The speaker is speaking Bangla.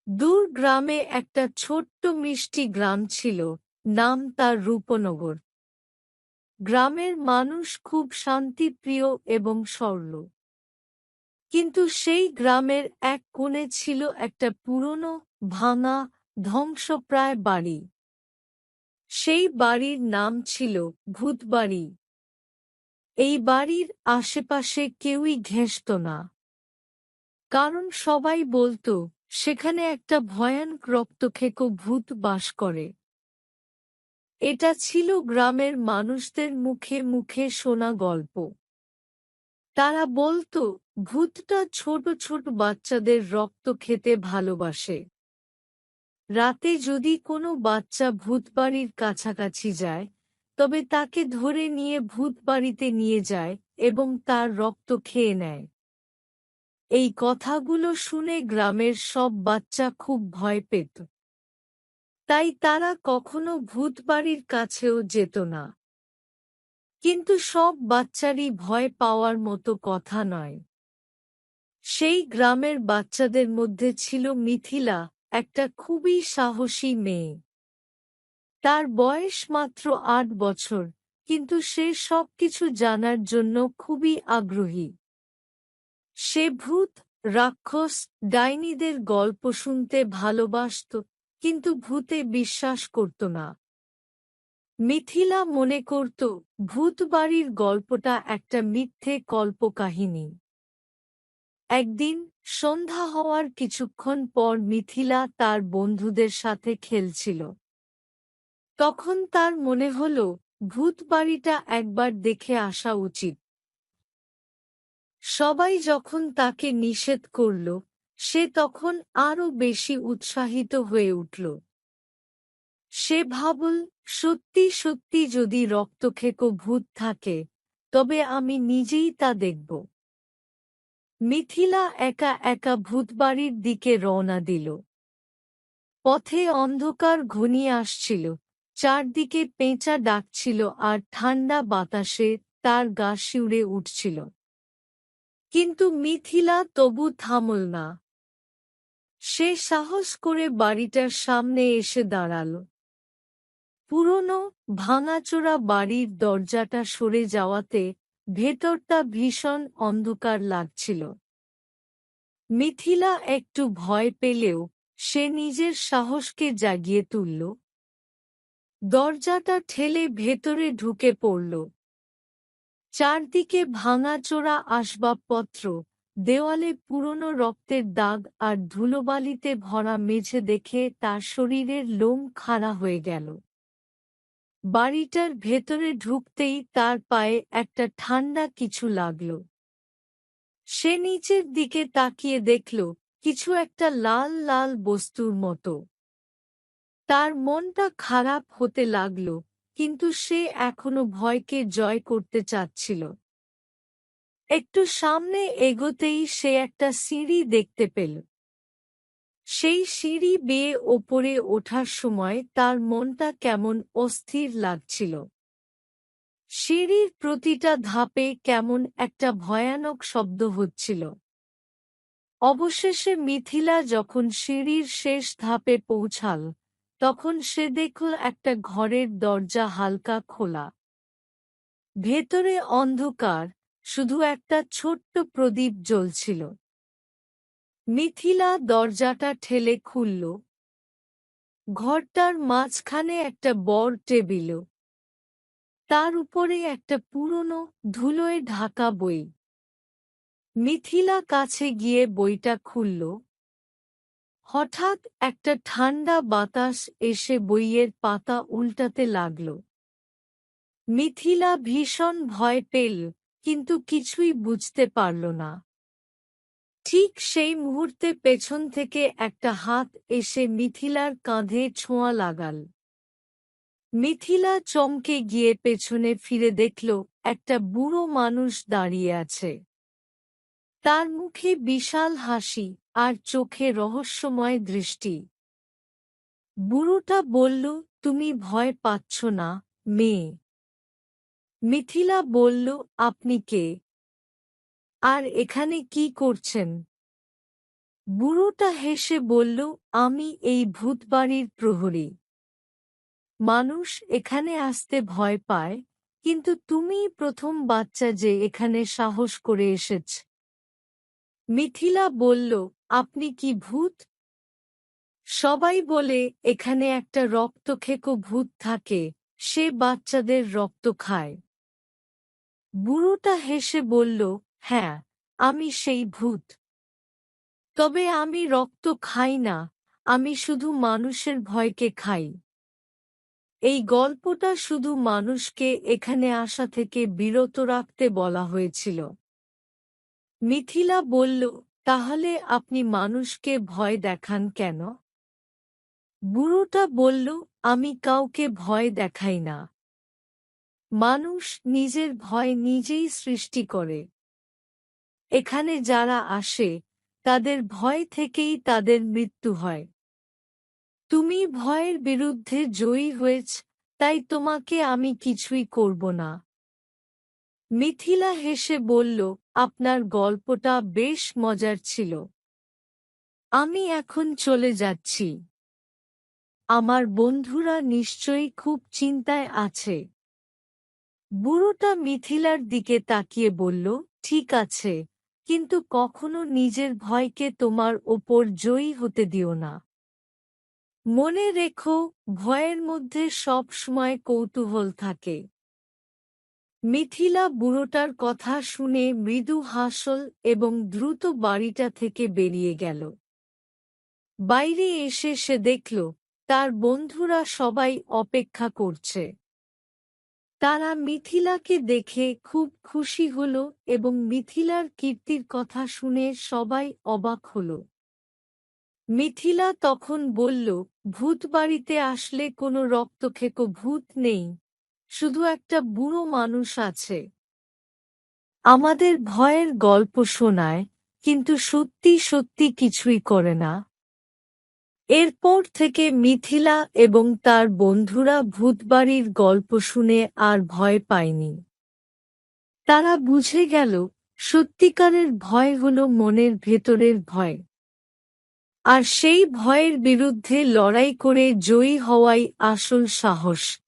দূর গ্রামে একটা ছোট্ট মিষ্টি গ্রাম ছিল, নাম তার রূপনগর। গ্রামের মানুষ খুব শান্তিপ্রিয় এবং সরল। কিন্তু সেই গ্রামের এক কোণে ছিল একটা পুরনো, ভাঙা, ধ্বংসপ্রায় বাড়ি। সেই বাড়ির নাম ছিল ভূতবাড়ি। এই বাড়ির আশেপাশে কেউই ঘেঁষত না, কারণ সবাই বলতো সেখানে একটা ভয়ানক রক্তখেকো ভূত বাস করে। এটা ছিল গ্রামের মানুষদের মুখে মুখে শোনা গল্প। তারা বলতো ভূতটা ছোট ছোট বাচ্চাদের রক্ত খেতে ভালোবাসে। রাতে যদি কোনো বাচ্চা ভূতবাড়ির কাছাকাছি যায়, তবে তাকে ধরে নিয়ে ভূতবাড়িতে নিয়ে যায় এবং তার রক্ত খেয়ে নেয়। এই কথাগুলো শুনে গ্রামের সব বাচ্চা খুব ভয় পেত। তাই তারা কখনো ভূতবাড়ির কাছেও যেত না। কিন্তু সব বাচ্চারই ভয় পাওয়ার মতো কথা নয়। সেই গ্রামের বাচ্চাদের মধ্যে ছিল মিথিলা, একটা খুবই সাহসী মেয়ে। তার বয়স মাত্র ৮ বছর, কিন্তু সে সবকিছু জানার জন্য খুবই আগ্রহী। সে ভূত, রাক্ষস, ডাইনিদের গল্প শুনতে ভালোবাসত, কিন্তু ভূতে বিশ্বাস করত না। মিথিলা মনে করত ভূতবাড়ির গল্পটা একটা মিথ্যে কল্পকাহিনী। একদিন সন্ধ্যা হওয়ার কিছুক্ষণ পর মিথিলা তার বন্ধুদের সাথে খেলছিল। তখন তার মনে হল ভূতবাড়িটা একবার দেখে আসা উচিত। সবাই যখন তাকে নিষেধ করল, সে তখন আরও বেশি উৎসাহিত হয়ে উঠল। সে ভাবল, সত্যি সত্যি যদি রক্তখেকো ভূত থাকে, তবে আমি নিজেই তা দেখব। মিথিলা একা একা ভূতবাড়ির দিকে রওনা দিল। পথে অন্ধকার ঘনিয়ে আসছিল, চারদিকে পেঁচা ডাকছিল আর ঠান্ডা বাতাসে তার গা শিউরে উঠছিল। কিন্তু মিথিলা তবু থামল না। সে সাহস করে বাড়িটার সামনে এসে দাঁড়াল। পুরনো, ভাঙাচোরা বাড়ির দরজাটা সরে যাওয়াতে ভেতরটা ভীষণ অন্ধকার লাগছিল। মিথিলা একটু ভয় পেলেও সে নিজের সাহসকে জাগিয়ে তুলল। দরজাটা ঠেলে ভেতরে ঢুকে পড়ল। চারদিকে ভাঙাচোরা আসবাবপত্র, দেওয়ালে পুরনো রক্তের দাগ আর ধুলোবালিতে ভরা মেঝে দেখে তার শরীরের লোম খাড়া হয়ে গেল। বাড়িটার ভেতরে ঢুকতেই তার পায়ে একটা ঠান্ডা কিছু লাগল। সে নিচের দিকে তাকিয়ে দেখল কিছু একটা লাল লাল বস্তুর মতো। তার মনটা খারাপ হতে লাগল, কিন্তু সে এখনো ভয়কে জয় করতে চাচ্ছিল। একটু সামনে এগোতেই সে একটা সিঁড়ি দেখতে পেল। সেই সিঁড়ি বেয়ে ওপরে ওঠার সময় তার মনটা কেমন অস্থির লাগছিল। সিঁড়ির প্রতিটা ধাপে কেমন একটা ভয়ানক শব্দ হচ্ছিল। অবশেষে মিথিলা যখন সিঁড়ির শেষ ধাপে পৌঁছাল, তখন সে দেখল একটা ঘরের দরজা হালকা খোলা। ভেতরে অন্ধকার, শুধু একটা ছোট্ট প্রদীপ জ্বলছিল। মিথিলা দরজাটা ঠেলে খুলল। ঘরটার মাঝখানে একটা বড় টেবিল। তার উপরে একটা পুরনো, ধুলোয় ঢাকা বই। মিথিলা কাছে গিয়ে বইটা খুলল। হঠাৎ একটা ঠান্ডা বাতাস এসে বইয়ের পাতা উল্টাতে লাগল। মিথিলা ভীষণ ভয় পেল, কিন্তু কিছুই বুঝতে পারল না। ঠিক সেই মুহূর্তে পেছন থেকে একটা হাত এসে মিথিলার কাঁধে ছোঁয়া লাগাল। মিথিলা চমকে গিয়ে পেছনে ফিরে দেখল একটা বুড়ো মানুষ দাঁড়িয়ে আছে। তার মুখে বিশাল হাসি আর চোখে রহস্যময় দৃষ্টি। বুড়োটা বলল, তুমি ভয় পাচ্ছ না, মেয়ে? মিথিলা বলল, আপনি কে? আর এখানে কি করছেন? বুড়োটা হেসে বলল, আমি এই ভূতবাড়ির প্রহরী। মানুষ এখানে আসতে ভয় পায়, কিন্তু তুমিই প্রথম বাচ্চা যে এখানে সাহস করে এসেছ। মিথিলা বলল, আপনি কি ভূত? সবাই বলে এখানে একটা রক্তখেকো ভূত থাকে, সে বাচ্চাদের রক্ত খায়। বুড়োটা হেসে বলল, হ্যাঁ, আমি সেই ভূত। তবে আমি রক্ত খাই না, আমি শুধু মানুষের ভয়কে খাই। এই গল্পটা শুধু মানুষকে এখানে আসা থেকে বিরত রাখতে বলা হয়েছিল। মিথিলা বলল, তাহলে আপনি মানুষকে ভয় দেখান কেন? বুড়োটা বলল, আমি কাউকে ভয় দেখাই না। মানুষ নিজের ভয় নিজেই সৃষ্টি করে। এখানে যারা আসে, তাদের ভয় থেকেই তাদের মৃত্যু হয়। তুমি ভয়ের বিরুদ্ধে জয়ী হয়েছ, তাই তোমাকে আমি কিছুই করব না। মিথিলা হেসে বলল, আপনার গল্পটা বেশ মজার ছিল। আমি এখন চলে যাচ্ছি। আমার বন্ধুরা নিশ্চয়ই খুব চিন্তায় আছে। বুড়োটা মিথিলার দিকে তাকিয়ে বলল, ঠিক আছে, কিন্তু কখনো নিজের ভয়কে তোমার ওপর জয়ী হতে দিও না। মনে রেখো, ভয়ের মধ্যে সব সময় কৌতূহল থাকে। মিথিলা বুড়োটার কথা শুনে মৃদু হাসল এবং দ্রুত বাড়িটা থেকে বেরিয়ে গেল। বাইরে এসে সে দেখল, তার বন্ধুরা সবাই অপেক্ষা করছে। তারা মিথিলাকে দেখে খুব খুশি হল এবং মিথিলার কীর্তির কথা শুনে সবাই অবাক হল। মিথিলা তখন বলল, ভূতবাড়িতে আসলে কোনো রক্তখেকো ভূত নেই, শুধু একটা বুড়ো মানুষ আছে। আমাদের ভয়ের গল্প শোনায়, কিন্তু সত্যি সত্যি কিছুই করে না। এরপর থেকে মিথিলা এবং তার বন্ধুরা ভূতবাড়ির গল্প শুনে আর ভয় পায়নি। তারা বুঝে গেল, সত্যিকারের ভয় হল মনের ভেতরের ভয়। আর সেই ভয়ের বিরুদ্ধে লড়াই করে জয়ী হওয়াই আসল সাহস।